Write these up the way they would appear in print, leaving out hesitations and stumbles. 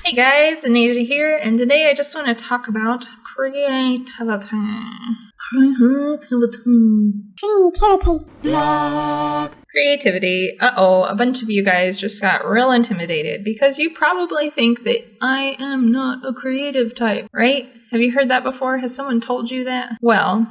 Hey guys, Eneija here, and today I just want to talk about creativity. Creativity. A bunch of you guys just got real intimidated because you probably think that I am not a creative type, right? Have you heard that before? Has someone told you that? Well,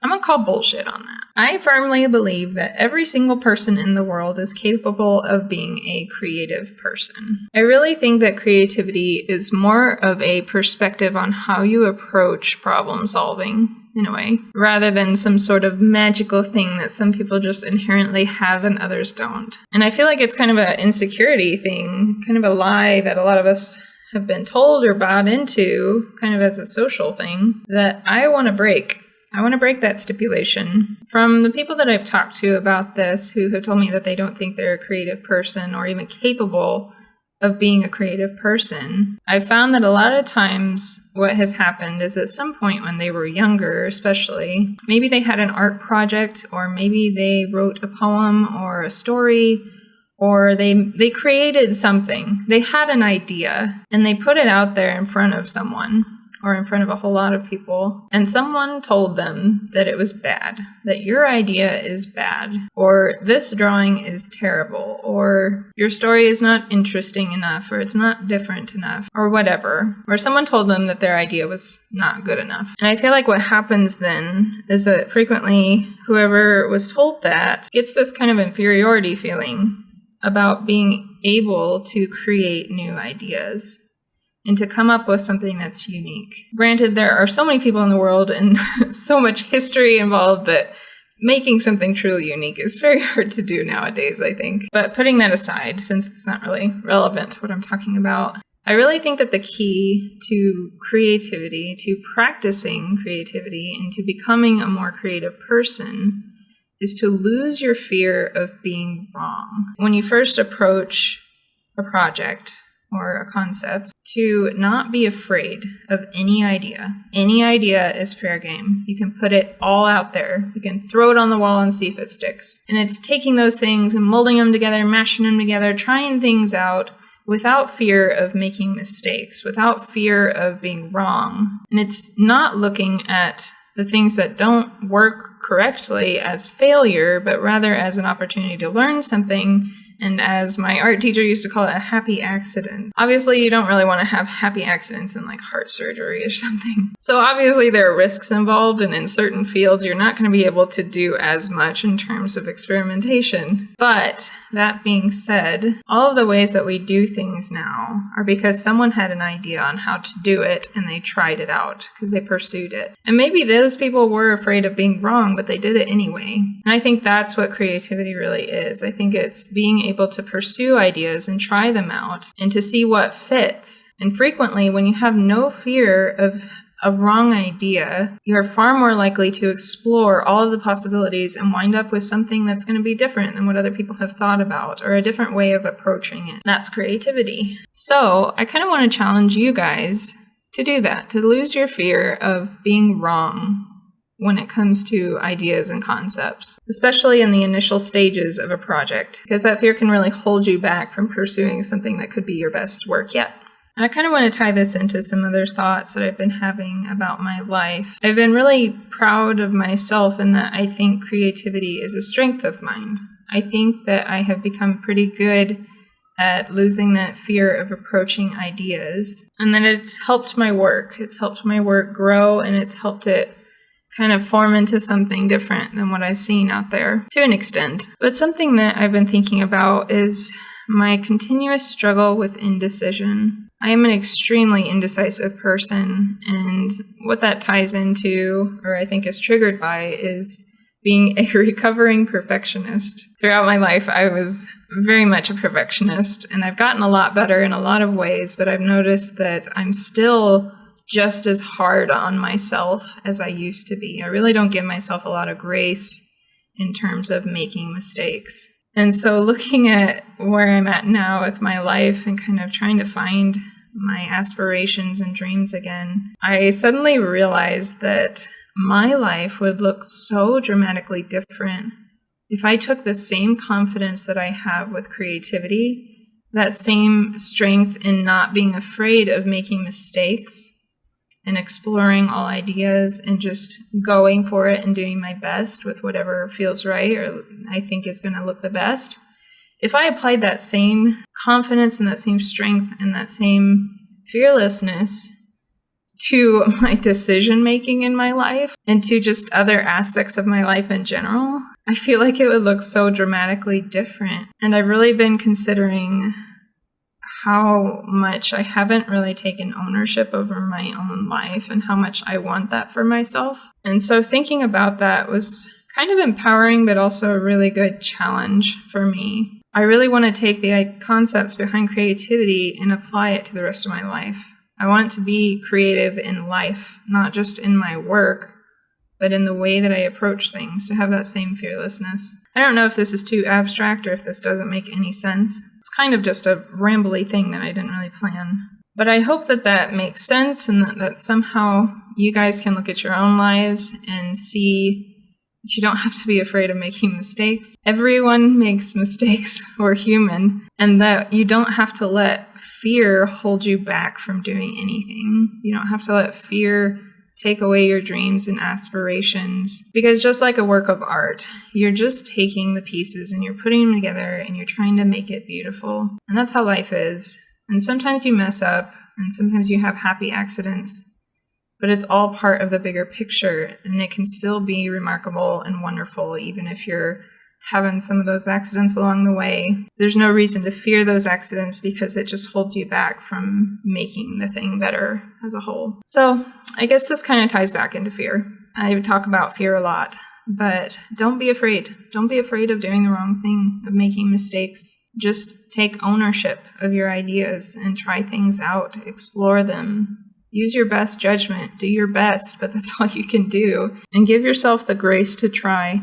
I'm gonna call bullshit on that. I firmly believe that every single person in the world is capable of being a creative person. I really think that creativity is more of a perspective on how you approach problem solving, in a way, rather than some sort of magical thing that some people just inherently have and others don't. And I feel like it's kind of an insecurity thing, kind of a lie that a lot of us have been told or bought into, kind of as a social thing, that I want to break. I want to break that stipulation. From the people that I've talked to about this who have told me that they don't think they're a creative person or even capable of being a creative person, I've found that a lot of times what has happened is at some point when they were younger, especially, maybe they had an art project, or maybe they wrote a poem or a story, or they created something. They had an idea and they put it out there in front of someone, or in front of a whole lot of people, and someone told them that it was bad, that your idea is bad, or this drawing is terrible, or your story is not interesting enough, or it's not different enough, or whatever. Or someone told them that their idea was not good enough. And I feel like what happens then is that frequently whoever was told that gets this kind of inferiority feeling about being able to create new ideas and to come up with something that's unique. Granted, there are so many people in the world and so much history involved that making something truly unique is very hard to do nowadays, I think. But putting that aside, since it's not really relevant to what I'm talking about, I really think that the key to creativity, to practicing creativity, and to becoming a more creative person is to lose your fear of being wrong. When you first approach a project or a concept, to not be afraid of any idea. Any idea is fair game. You can put it all out there. You can throw it on the wall and see if it sticks. And it's taking those things and molding them together, mashing them together, trying things out without fear of making mistakes, without fear of being wrong. And it's not looking at the things that don't work correctly as failure, but rather as an opportunity to learn something. And as my art teacher used to call it, a happy accident. Obviously, you don't really want to have happy accidents in like heart surgery or something. So obviously there are risks involved, and in certain fields, you're not going to be able to do as much in terms of experimentation. But that being said, all of the ways that we do things now are because someone had an idea on how to do it and they tried it out because they pursued it. And maybe those people were afraid of being wrong, but they did it anyway. And I think that's what creativity really is. I think it's being able to pursue ideas and try them out and to see what fits. And frequently, when you have no fear of a wrong idea, you're far more likely to explore all of the possibilities and wind up with something that's going to be different than what other people have thought about, or a different way of approaching it. That's creativity. So I kind of want to challenge you guys to do that, to lose your fear of being wrong when it comes to ideas and concepts, especially in the initial stages of a project, because that fear can really hold you back from pursuing something that could be your best work yet. And I kind of want to tie this into some other thoughts that I've been having about my life. I've been really proud of myself in that I think creativity is a strength of mine. I think that I have become pretty good at losing that fear of approaching ideas, and that it's helped my work. It's helped my work grow, and it's helped it kind of form into something different than what I've seen out there to an extent. But something that I've been thinking about is my continuous struggle with indecision. I am an extremely indecisive person, and what that ties into, or I think is triggered by, is being a recovering perfectionist. Throughout my life, I was very much a perfectionist, and I've gotten a lot better in a lot of ways, but I've noticed that I'm still just as hard on myself as I used to be. I really don't give myself a lot of grace in terms of making mistakes. And so looking at where I'm at now with my life and kind of trying to find my aspirations and dreams again, I suddenly realized that my life would look so dramatically different if I took the same confidence that I have with creativity that same strength in not being afraid of making mistakes and exploring all ideas and just going for it and doing my best with whatever feels right or I think is going to look the best. If I applied that same confidence and that same strength and that same fearlessness to my decision making in my life and to just other aspects of my life in general, I feel like it would look so dramatically different. And I've really been considering how much I haven't really taken ownership over my own life and how much I want that for myself. And so thinking about that was kind of empowering, but also a really good challenge for me. I really want to take the concepts behind creativity and apply it to the rest of my life. I want to be creative in life, not just in my work, but in the way that I approach things, to have that same fearlessness. I don't know if this is too abstract or if this doesn't make any sense. It's kind of just a rambly thing that I didn't really plan. But I hope that that makes sense and that somehow you guys can look at your own lives and see that you don't have to be afraid of making mistakes. Everyone makes mistakes. We're human. And that you don't have to let fear hold you back from doing anything. You don't have to let fear take away your dreams and aspirations. Because just like a work of art, you're just taking the pieces and you're putting them together and you're trying to make it beautiful. And that's how life is. And sometimes you mess up and sometimes you have happy accidents. But it's all part of the bigger picture, and it can still be remarkable and wonderful, even if you're having some of those accidents along the way. There's no reason to fear those accidents because it just holds you back from making the thing better as a whole. So I guess this kind of ties back into fear. I talk about fear a lot, but don't be afraid. Don't be afraid of doing the wrong thing, of making mistakes. Just take ownership of your ideas and try things out, explore them. Use your best judgment, do your best, but that's all you can do. And give yourself the grace to try,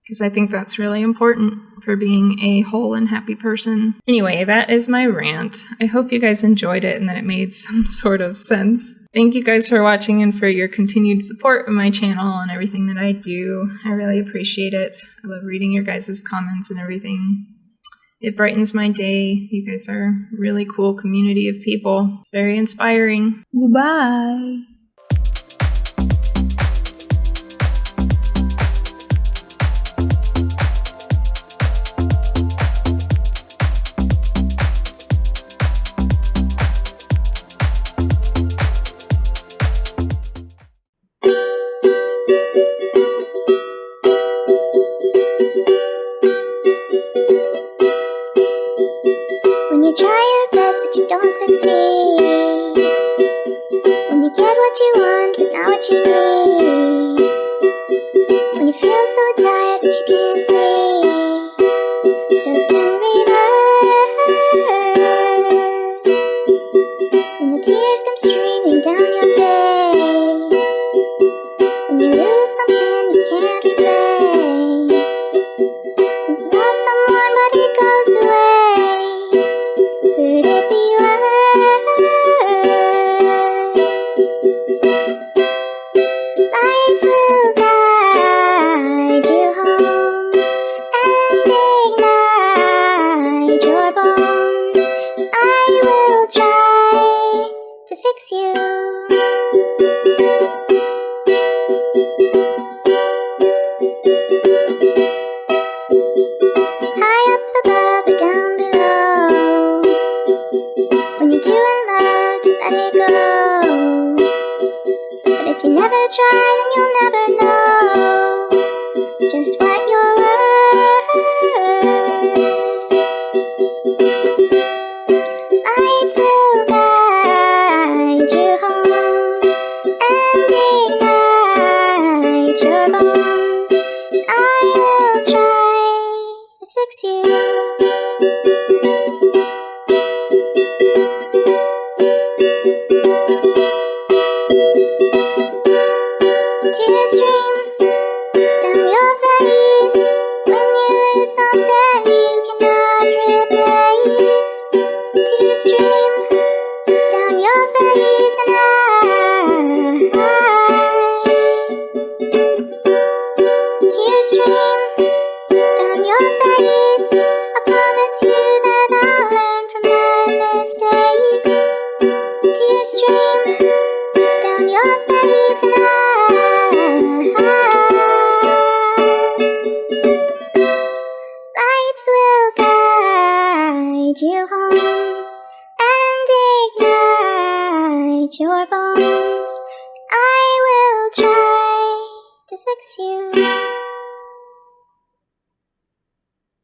because I think that's really important for being a whole and happy person. Anyway, that is my rant. I hope you guys enjoyed it and that it made some sort of sense. Thank you guys for watching and for your continued support of my channel and everything that I do. I really appreciate it. I love reading your guys' comments and everything. It brightens my day. You guys are a really cool community of people. It's very inspiring. Goodbye. When you try your best but you don't succeed, when you get what you want but not what you need, when you feel so tired but you can't sleep, still can reverse. When the tears come streaming down your face, when you lose something you can't replace, when you love someone but it goes to waste, could it be worse? Lights will guide you home and ignite your bones. I will try to fix you. High up above or down below, when you're too in love to let it go. But if you never try, then you'll never know just what you're worth. Lights will guide you home and ignite your bones. I will try to fix you. Tears stream down your face when you lose something you cannot replace. Tears stream down your face and tears stream down your face. I promise you that I'll learn mistakes. Tears stream down your face, and lights will guide you home and ignite your bones. I will try to fix you.